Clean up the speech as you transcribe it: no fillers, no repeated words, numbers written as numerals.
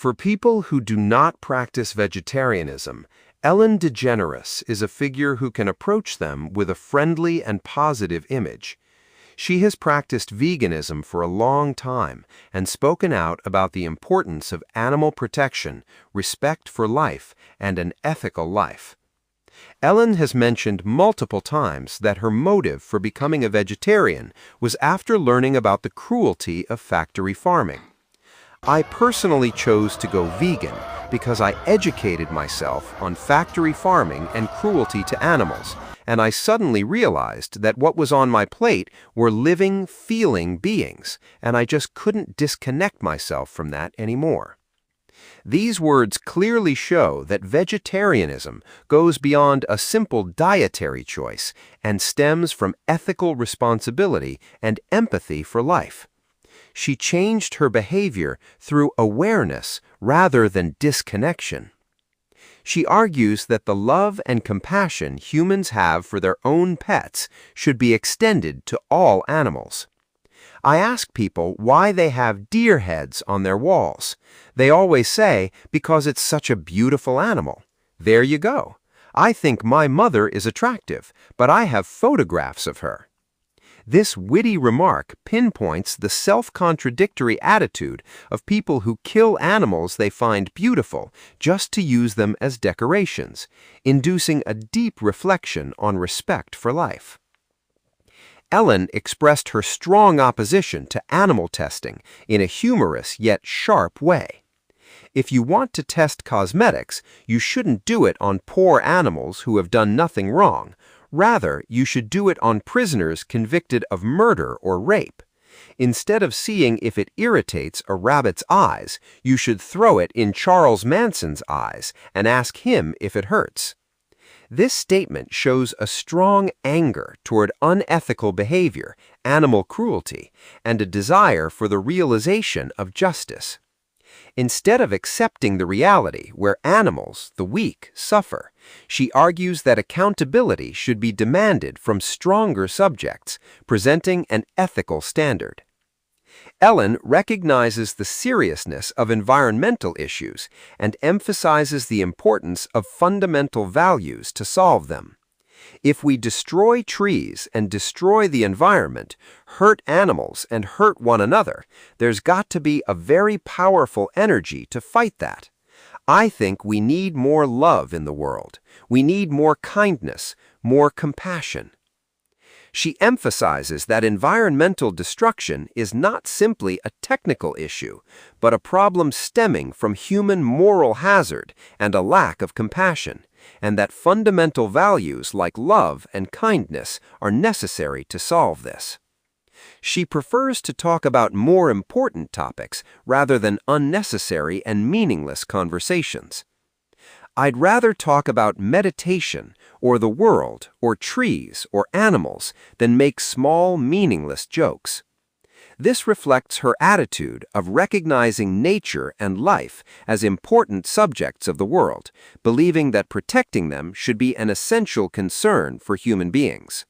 For people who do not practice vegetarianism, Ellen DeGeneres is a figure who can approach them with a friendly and positive image. She has practiced veganism for a long time and spoken out about the importance of animal protection, respect for life, and an ethical life. Ellen has mentioned multiple times that her motive for becoming a vegetarian was after learning about the cruelty of factory farming. I personally chose to go vegan because I educated myself on factory farming and cruelty to animals, and I suddenly realized that what was on my plate were living, feeling beings, and I just couldn't disconnect myself from that anymore. These words clearly show that vegetarianism goes beyond a simple dietary choice and stems from ethical responsibility and empathy for life. She changed her behavior through awareness rather than disconnection. She argues that the love and compassion humans have for their own pets should be extended to all animals. I ask people why they have deer heads on their walls. They always say, because it's such a beautiful animal. There you go. I think my mother is attractive, but I have photographs of her. This witty remark pinpoints the self-contradictory attitude of people who kill animals they find beautiful just to use them as decorations, inducing a deep reflection on respect for life. Ellen expressed her strong opposition to animal testing in a humorous yet sharp way. If you want to test cosmetics, you shouldn't do it on poor animals who have done nothing wrong. Rather, you should do it on prisoners convicted of murder or rape. Instead of seeing if it irritates a rabbit's eyes, you should throw it in Charles Manson's eyes and ask him if it hurts. This statement shows a strong anger toward unethical behavior, animal cruelty, and a desire for the realization of justice. Instead of accepting the reality where animals, the weak, suffer, she argues that accountability should be demanded from stronger subjects, presenting an ethical standard. Ellen recognizes the seriousness of environmental issues and emphasizes the importance of fundamental values to solve them. If we destroy trees and destroy the environment, hurt animals and hurt one another, there's got to be a very powerful energy to fight that. I think we need more love in the world. We need more kindness, more compassion. She emphasizes that environmental destruction is not simply a technical issue, but a problem stemming from human moral hazard and a lack of compassion, and that fundamental values like love and kindness are necessary to solve this. She prefers to talk about more important topics rather than unnecessary and meaningless conversations. I'd rather talk about meditation or the world or trees or animals than make small, meaningless jokes. This reflects her attitude of recognizing nature and life as important subjects of the world, believing that protecting them should be an essential concern for human beings.